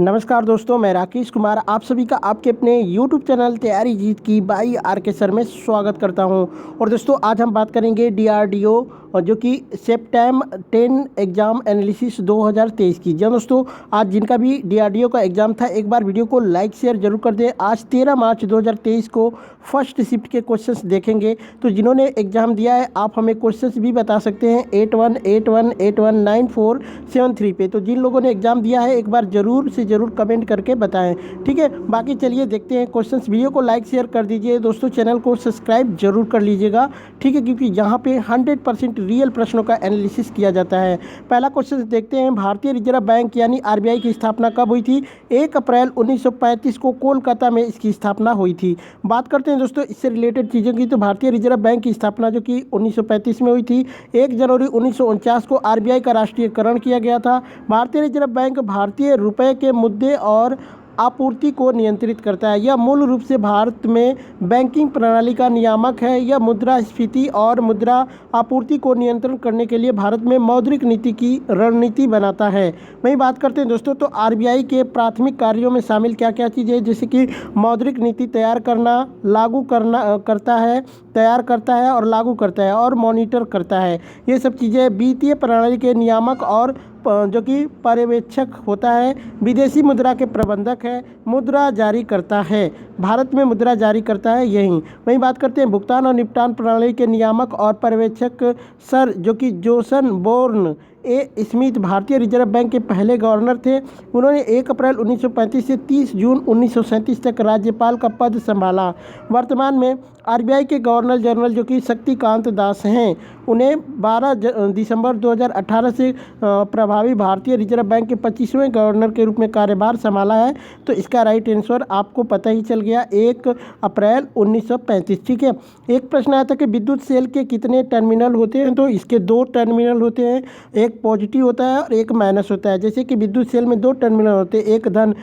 नमस्कार दोस्तों, मैं राकेश कुमार आप सभी का आपके अपने YouTube चैनल तैयारी जीत की बाई आर के सर में स्वागत करता हूं। और दोस्तों आज हम बात करेंगे DRDO और जो कि सेप्टेम्बर 10 एग्ज़ाम एनालिसिस 2023 की। जी दोस्तों, आज जिनका भी DRDO का एग्ज़ाम था एक बार वीडियो को लाइक शेयर जरूर कर दें। आज 13 मार्च 2023 को फर्स्ट शिफ्ट के क्वेश्चंस देखेंगे। तो जिन्होंने एग्ज़ाम दिया है आप हमें क्वेश्चंस भी बता सकते हैं 8181819473 पे। तो जिन लोगों ने एग्ज़ाम दिया है एक बार ज़रूर कमेंट करके बताएं, ठीक है। बाकी चलिए देखते हैं क्वेश्चंस। वीडियो को लाइक शेयर कर दीजिए दोस्तों, चैनल को सब्सक्राइब जरूर कर लीजिएगा, ठीक है, क्योंकि यहाँ पे 100% रियल प्रश्नों का एनालिसिस किया जाता है। पहला क्वेश्चन देखते हैं, भारतीय रिजर्व बैंक यानी RBI की स्थापना कब हुई थी? 1 अप्रैल 1935 को कोलकाता में इसकी स्थापना हुई थी। बात करते हैं दोस्तों इससे रिलेटेड चीज़ों की। तो भारतीय रिजर्व बैंक की स्थापना जो कि 1935 में हुई थी। 1 जनवरी 1949 को RBI का राष्ट्रीयकरण किया गया था। भारतीय रिजर्व बैंक भारतीय रुपये के मुद्दे और आपूर्ति को नियंत्रित करता है। यह मूल रूप से भारत में बैंकिंग प्रणाली का नियामक है। यह मुद्रास्फीति और मुद्रा आपूर्ति को नियंत्रण करने के लिए भारत में मौद्रिक नीति की रणनीति बनाता है। वहीं बात करते हैं दोस्तों, तो RBI के प्राथमिक कार्यों में शामिल क्या क्या चीज़ें हैं, जैसे कि मौद्रिक नीति तैयार करना, लागू करना करता है, तैयार करता है और लागू करता है और मॉनिटर करता है। ये सब चीज़ें वित्तीय प्रणाली के नियामक और जो कि पर्यवेक्षक होता है। विदेशी मुद्रा के प्रबंधक है, मुद्रा जारी करता है, भारत में मुद्रा जारी करता है यही। वहीं बात करते हैं भुगतान और निपटान प्रणाली के नियामक और पर्यवेक्षक सर जो कि जोसन बोर्न ए स्मिथ भारतीय रिजर्व बैंक के पहले गवर्नर थे। उन्होंने 1 अप्रैल 1935 से 30 जून 1937 तक राज्यपाल का पद संभाला। वर्तमान में RBI के गवर्नर जनरल जो कि शक्तिकांत दास हैं, उन्हें 12 दिसंबर 2018 से प्रभावी भारतीय रिजर्व बैंक के 25वें गवर्नर के रूप में कार्यभार संभाला है। तो इसका राइट आंसर आपको पता ही चल गया, 1 अप्रैल 1935, ठीक है। एक प्रश्न आया था कि विद्युत सेल के कितने टर्मिनल होते हैं? तो इसके 2 टर्मिनल होते हैं, एक पॉजिटिव होता है और एक माइनस होता है। जैसे कि विद्युत सेल में 2 टर्मिनल होते हैं, एक धन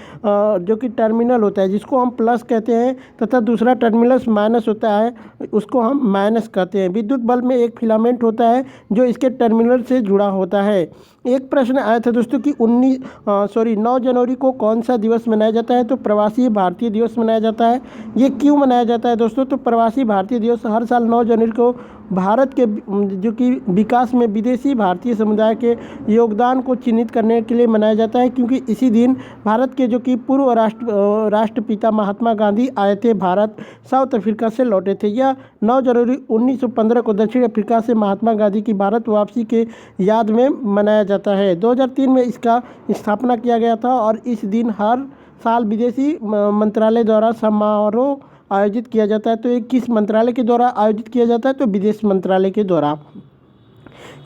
जो कि टर्मिनल होता है जिसको हम प्लस कहते हैं, तथा दूसरा टर्मिनल माइनस होता है उसको हम माइनस कहते हैं। विद्युत बल्ब में एक फिलामेंट होता है जो इसके टर्मिनल से जुड़ा होता है। एक प्रश्न आया था दोस्तों कि 9 जनवरी को कौन सा दिवस मनाया जाता है? तो प्रवासी भारतीय दिवस मनाया जाता है। ये क्यों मनाया जाता है दोस्तों? तो प्रवासी भारतीय दिवस हर साल 9 जनवरी को भारत के जो कि विकास में विदेशी भारतीय समुदाय के योगदान को चिन्हित करने के लिए मनाया जाता है, क्योंकि इसी दिन भारत के जो कि पूर्व राष्ट्रपिता महात्मा गांधी आए थे भारत, साउथ अफ्रीका से लौटे थे। यह 9 जनवरी 1915 को दक्षिण अफ्रीका से महात्मा गांधी की भारत वापसी के याद में मनाया जाता है। 2003 में इसका स्थापना किया गया था और इस दिन हर साल विदेशी मंत्रालय द्वारा समारोह आयोजित किया जाता है। तो ये किस मंत्रालय के द्वारा आयोजित किया जाता है? तो विदेश मंत्रालय के द्वारा।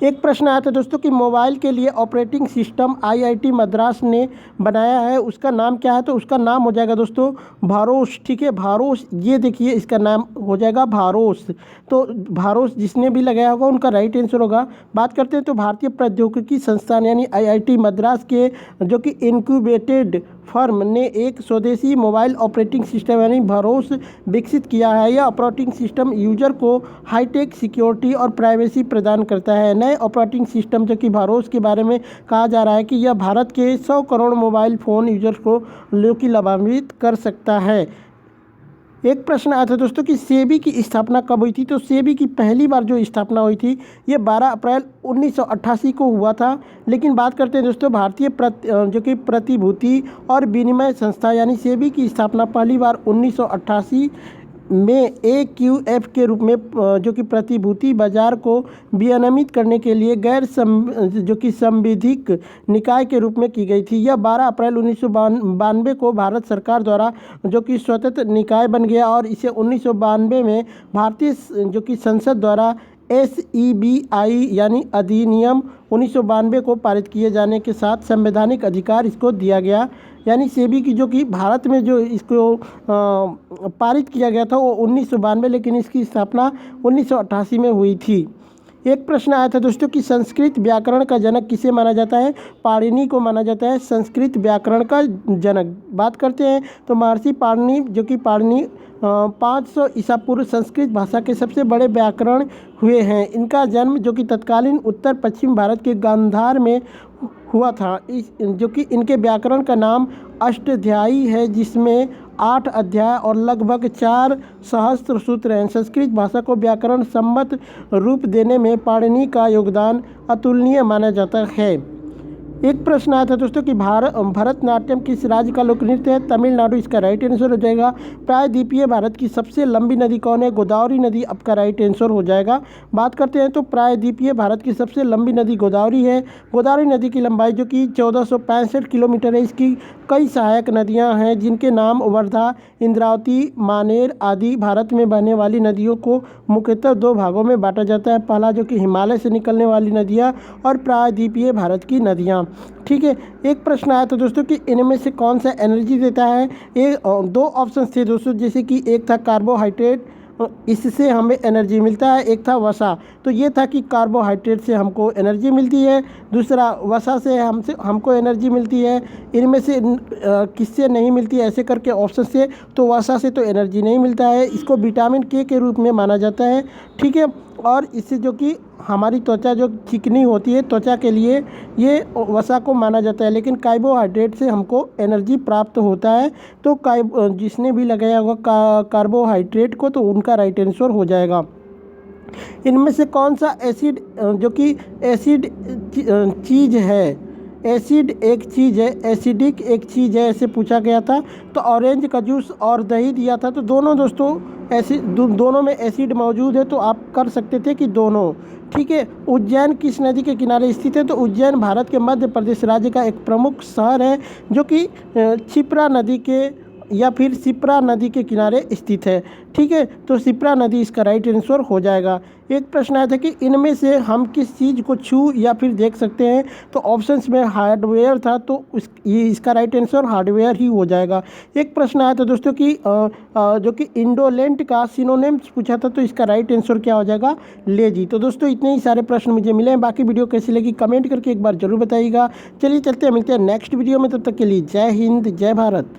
एक प्रश्न आया था दोस्तों कि मोबाइल के लिए ऑपरेटिंग सिस्टम IIT मद्रास ने बनाया है, उसका नाम क्या है? तो उसका नाम हो जाएगा दोस्तों भारोस, ठीक है, भारोस। ये देखिए इसका नाम हो जाएगा भारोस। तो भारोस जिसने भी लगाया होगा उनका राइट आंसर होगा। बात करते हैं तो भारतीय प्रौद्योगिकी संस्थान यानी IIT मद्रास के जो कि इनक्यूबेटेड फर्म ने एक स्वदेशी मोबाइल ऑपरेटिंग सिस्टम यानी भारोस विकसित किया है। यह ऑपरेटिंग सिस्टम यूजर को हाईटेक सिक्योरिटी और प्राइवेसी प्रदान करता है। नए ऑपरेटिंग सिस्टम जो कि भारोस के बारे में कहा जा रहा है कि यह भारत के 100 करोड़ मोबाइल फ़ोन यूजर्स को लोग लाभान्वित कर सकता है। एक प्रश्न आया था दोस्तों कि सेबी की स्थापना कब हुई थी? तो सेबी की पहली बार जो स्थापना हुई थी ये 12 अप्रैल 1988 को हुआ था। लेकिन बात करते हैं दोस्तों भारतीय जो कि प्रतिभूति और विनिमय संस्था यानी सेबी की स्थापना पहली बार 1988 में AQF के रूप में जो कि प्रतिभूति बाजार को विनियमित करने के लिए जो कि संविधिक निकाय के रूप में की गई थी। यह 12 अप्रैल 1992 को भारत सरकार द्वारा जो कि स्वतंत्र निकाय बन गया और इसे 1992 में भारतीय जो कि संसद द्वारा SEBI यानी अधिनियम 1992 को पारित किए जाने के साथ संवैधानिक अधिकार इसको दिया गया। यानी सेबी की जो कि भारत में जो इसको पारित किया गया था वो 1992, लेकिन इसकी स्थापना 1988 में हुई थी। एक प्रश्न आया था दोस्तों कि संस्कृत व्याकरण का जनक किसे माना जाता है? पाणिनि को माना जाता है संस्कृत व्याकरण का जनक। बात करते हैं तो महर्षि पाणिनि जो कि पाणिनि 500 ईसा पूर्व संस्कृत भाषा के सबसे बड़े व्याकरण हुए हैं। इनका जन्म जो कि तत्कालीन उत्तर पश्चिम भारत के गांधार में हुआ था। जो कि इनके व्याकरण का नाम अष्टाध्यायी है जिसमें 8 अध्याय और लगभग 4 सहस्त्र सूत्र हैं। संस्कृत भाषा को व्याकरण सम्मत रूप देने में पाणिनि का योगदान अतुलनीय माना जाता है। एक प्रश्न आया था दोस्तों कि भरतनाट्यम किस राज्य का लोक नृत्य है? तमिलनाडु इसका राइट आंसर हो जाएगा। प्रायद्वीपीय भारत की सबसे लंबी नदी कौन है? गोदावरी नदी आपका राइट आंसर हो जाएगा। बात करते हैं तो प्रायद्वीपीय भारत की सबसे लंबी नदी गोदावरी है। गोदावरी नदी की लंबाई जो कि 1465 किलोमीटर है। इसकी कई सहायक नदियां हैं जिनके नाम वर्धा, इंद्रावती, मानेर आदि। भारत में बहने वाली नदियों को मुख्यतः 2 भागों में बांटा जाता है। पहला जो कि हिमालय से निकलने वाली नदियाँ और प्रायद्वीपीय भारत की नदियाँ। ठीक है, एक प्रश्न आया था दोस्तों कि इनमें से कौन सा एनर्जी देता है? 2 ऑप्शन थे दोस्तों, जैसे कि एक था कार्बोहाइड्रेट, इससे हमें एनर्जी मिलता है। एक था वसा, तो ये था कि कार्बोहाइड्रेट से हमको एनर्जी मिलती है। दूसरा वसा से हमको एनर्जी मिलती है। इनमें से किससे नहीं मिलती है ऐसे करके ऑप्शन से, तो वसा से तो एनर्जी नहीं मिलता है। इसको विटामिन के रूप में माना जाता है। ठीक है, और इससे जो कि हमारी त्वचा जो चिकनी होती है त्वचा के लिए ये वसा को माना जाता है। लेकिन कार्बोहाइड्रेट से हमको एनर्जी प्राप्त होता है। तो जिसने भी लगाया होगा कार्बोहाइड्रेट को, तो उनका राइट आंसर हो जाएगा। इनमें से कौन सा एसिड जो कि एसिड चीज़ है? एसिड एक चीज़ है, एसिडिक एक चीज़ है, ऐसे पूछा गया था। तो ऑरेंज का जूस और दही दिया था, तो दोनों दोस्तों दोनों में एसिड मौजूद है, तो आप कर सकते थे कि दोनों। ठीक है, उज्जैन किस नदी के किनारे स्थित है? तो उज्जैन भारत के मध्य प्रदेश राज्य का एक प्रमुख शहर है जो कि क्षिप्रा नदी के या फिर शिप्रा नदी के किनारे स्थित है। ठीक है, तो शिप्रा नदी इसका राइट आंसर हो जाएगा। एक प्रश्न आया था कि इनमें से हम किस चीज़ को छू या फिर देख सकते हैं? तो ऑप्शंस में हार्डवेयर था, तो इसका राइट आंसर हार्डवेयर ही हो जाएगा। एक प्रश्न आया था दोस्तों कि जो कि इंडोलेंट का सिनोनिम्स पूछा था, तो इसका राइट आंसर क्या हो जाएगा? लेजी। तो दोस्तों इतने ही सारे प्रश्न मुझे मिले हैं। बाकी वीडियो कैसी लगी कमेंट करके एक बार जरूर बताइएगा। चलिए चलते हैं, मिलते हैं नेक्स्ट वीडियो में। तब तक के लिए जय हिंद, जय भारत।